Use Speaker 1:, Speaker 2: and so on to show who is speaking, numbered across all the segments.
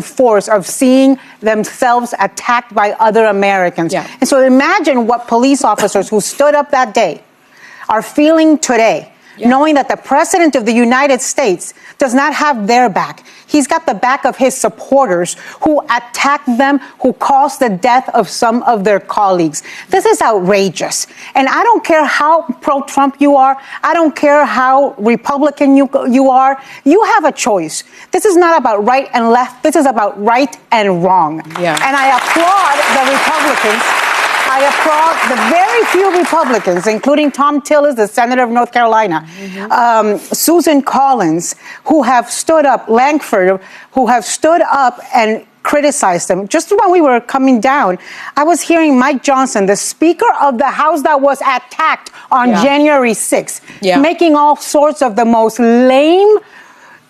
Speaker 1: force of seeing themselves attacked by other Americans.
Speaker 2: Yeah.
Speaker 1: And so imagine what police officers who stood up that day are feeling today, knowing that the President of the United States does not have their back. He's got the back of his supporters who attacked them, who caused the death of some of their colleagues. This is outrageous. And I don't care how pro-Trump you are. I don't care how Republican you are. You have a choice. This is not about right and left. This is about right and wrong.
Speaker 2: Yeah.
Speaker 1: And I applaud the Republicans. I applaud the very few Republicans, including Tom Tillis, the senator of North Carolina, Susan Collins, who have stood up, Langford, who have stood up and criticized them. Just when we were coming down, I was hearing Mike Johnson, the Speaker of the House that was attacked on January 6th, making all sorts of the most lame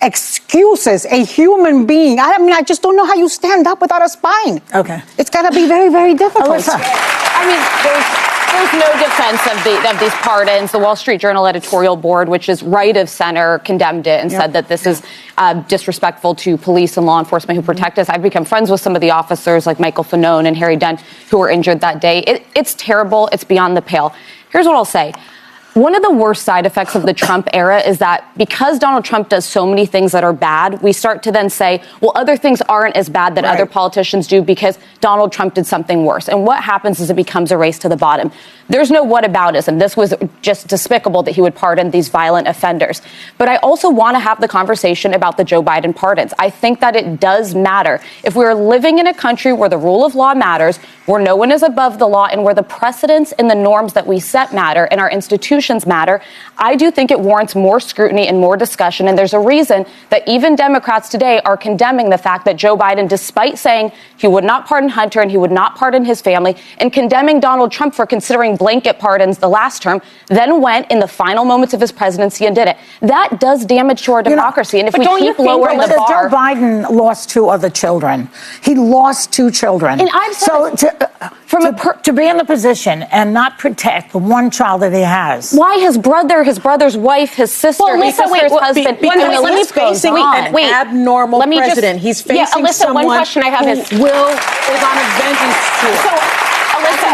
Speaker 1: excuses, a human being. I mean, I just don't know how you stand up without a spine.
Speaker 3: Okay.
Speaker 1: It's got to be very, very difficult.
Speaker 4: I mean, there's no defense of these pardons. The Wall Street Journal editorial board, which is right of center, condemned it and said that this is disrespectful to police and law enforcement who protect us. I've become friends with some of the officers like Michael Fanone and Harry Dent who were injured that day. It's terrible. It's beyond the pale. Here's what I'll say. One of the worst side effects of the Trump era is that because Donald Trump does so many things that are bad, we start to then say, well, other things aren't as bad that other politicians do because Donald Trump did something worse. And what happens is it becomes a race to the bottom. There's no whataboutism. This was just despicable that he would pardon these violent offenders. But I also want to have the conversation about the Joe Biden pardons. I think that it does matter. If we're living in a country where the rule of law matters, where no one is above the law, and where the precedents and the norms that we set matter and our institutions matter, I do think it warrants more scrutiny and more discussion. And there's a reason that even Democrats today are condemning the fact that Joe Biden, despite saying he would not pardon Hunter and he would not pardon his family, and condemning Donald Trump for considering blanket pardons the last term, then went in the final moments of his presidency and did it. That does damage to our democracy. And if we keep lowering the bar...
Speaker 3: Joe Biden lost 2 other children. He lost 2 children.
Speaker 4: And I've said
Speaker 3: to be in the position and not protect the one child that he has.
Speaker 4: Why his brother, his brother's wife, his sister, his sister's husband?
Speaker 2: He's facing an abnormal president. He's facing someone
Speaker 4: one question I have
Speaker 2: who is on a vengeance tour.
Speaker 5: So, Alyssa,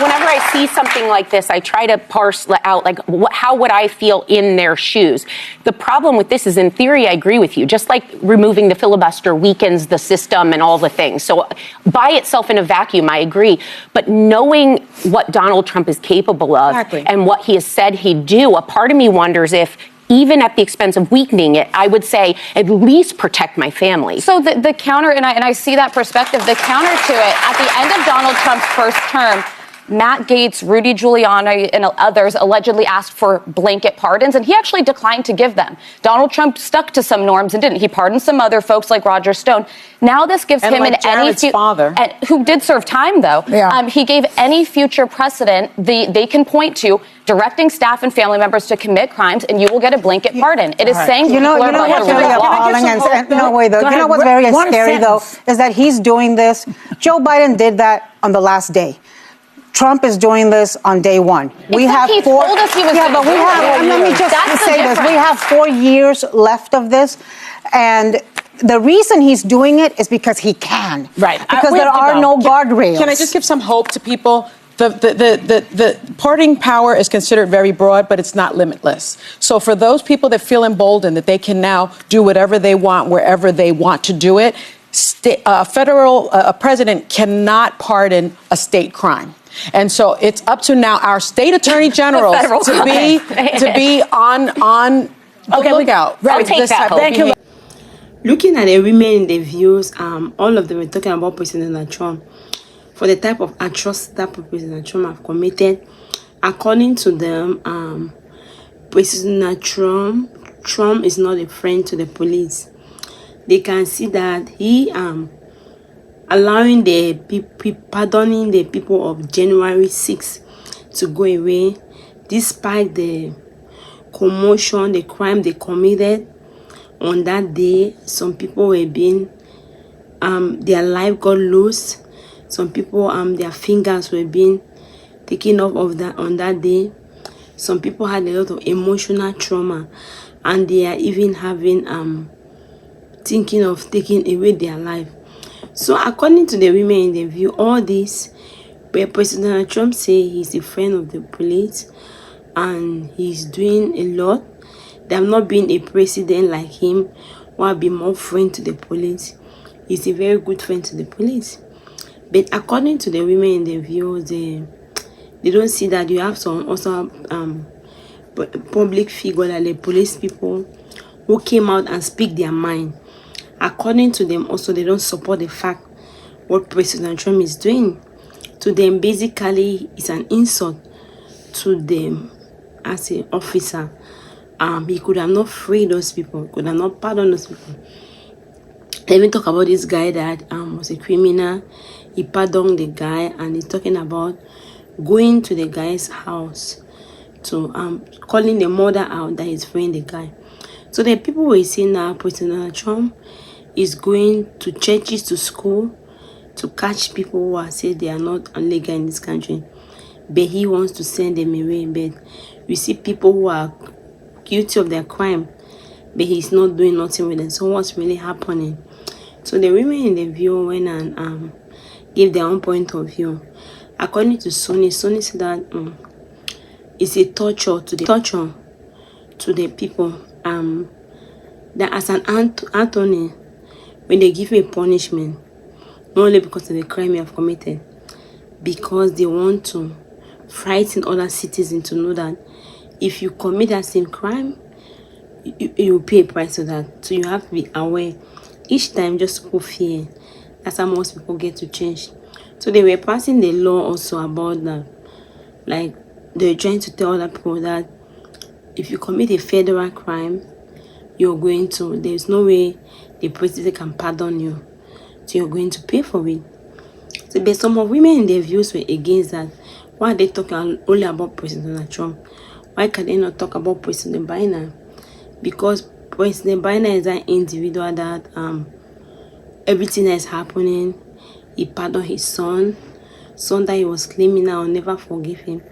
Speaker 5: whenever I see something like this, I try to parse out, like, how would I feel in their shoes? The problem with this is, in theory, I agree with you. Just like removing the filibuster weakens the system and all the things. So by itself in a vacuum, I agree. But knowing what Donald Trump is capable of and what he has said he'd do, a part of me wonders if, even at the expense of weakening it, I would say at least protect my family.
Speaker 4: So the counter, and I see that perspective, the counter to it, at the end of Donald Trump's first term, Matt Gaetz, Rudy Giuliani, and others allegedly asked for blanket pardons, and he actually declined to give them. Donald Trump stuck to some norms and didn't. He pardoned some other folks like Roger Stone. Now this gives him
Speaker 2: father,
Speaker 4: who did serve time, though. He gave any future precedent they can point to directing staff and family members to commit crimes, and you will get a blanket pardon. It is saying
Speaker 1: you know what's very appalling and no way though. You know what's very scary though is that he's doing this. Joe Biden did that on the last day. Trump is doing this on day one.
Speaker 4: We have he told us he was
Speaker 1: but we have. Let me just say this: we have 4 years left of this, and the reason he's doing it is because he can.
Speaker 3: Right.
Speaker 1: Because there are no guardrails.
Speaker 2: Can I just give some hope to people? The pardoning power is considered very broad, but it's not limitless. So for those people that feel emboldened that they can now do whatever they want, wherever they want to do it, a president cannot pardon a state crime. And so it's up to now our state attorney general to be on the lookout for this type of behavior.
Speaker 6: Looking at the women in the views, all of them were talking about President Donald Trump for the type of atrocity that President Trump have committed. According to them, President Trump is not a friend to the police. They can see that he allowing pardoning the people of January 6th to go away, despite the commotion, the crime they committed on that day. Some people were being, their life got lost. Some people, their fingers were being taken off of that on that day. Some people had a lot of emotional trauma, and they are even having thinking of taking away their life. So according to the women in the view, all this, where President Trump say he's a friend of the police and he's doing a lot, they have not been a president like him who have been more friend to the police. He's a very good friend to the police. But according to the women in the view, they don't see that you have some also public figure like the police people who came out and speak their mind. According to them, also they don't support the fact what President Trump is doing. To them, basically, it's an insult to them as an officer. He could have not freed those people, could have not pardoned those people. They even talk about this guy that was a criminal. He pardoned the guy, and he's talking about going to the guy's house to calling the mother out that he's freeing the guy. So the people we see now, President Trump is going to churches, to school, to catch people who are say they are not illegal in this country. But he wants to send them away. But we see people who are guilty of their crime, but he's not doing nothing with them. So what's really happening? So the women in the view went and gave their own point of view. According to Sony said that it's a torture to the people. That as an attorney, when they give you a punishment, not only because of the crime you have committed, because they want to frighten other citizens to know that if you commit that same crime, you will pay a price for that. So you have to be aware each time, just to put fear. That's how most people get to change. So they were passing the law also about that, like they're trying to tell other people that if you commit a federal crime, there's no way the president can pardon you. So you're going to pay for it. So, but some of women in their views were against that. Why are they talking only about President Trump? Why can they not talk about President Biden? Because President Biden is an individual that everything that is happening, he pardoned his son that he was claiming now, never forgive him.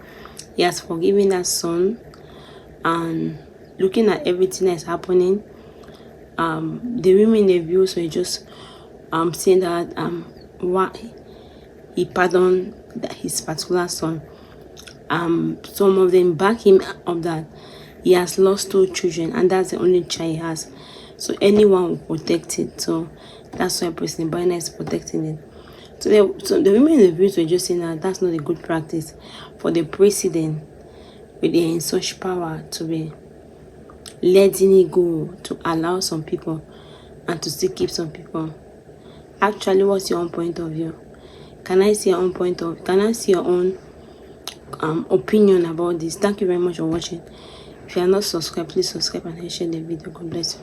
Speaker 6: He has forgiven that son, and looking at everything that's happening, the women in the views were just saying that why he pardoned his particular son. Some of them back him up that he has lost 2 children and that's the only child he has. So anyone will protect it. So that's why President Biden is protecting it. So the women in the views were just saying that that's not a good practice for the president with in such power to be letting it go, to allow some people and to still keep some people. Actually, what's your own point of view? Can I see your own opinion about this? Thank you very much for watching. If you are not subscribed, please subscribe and share the video. God bless you.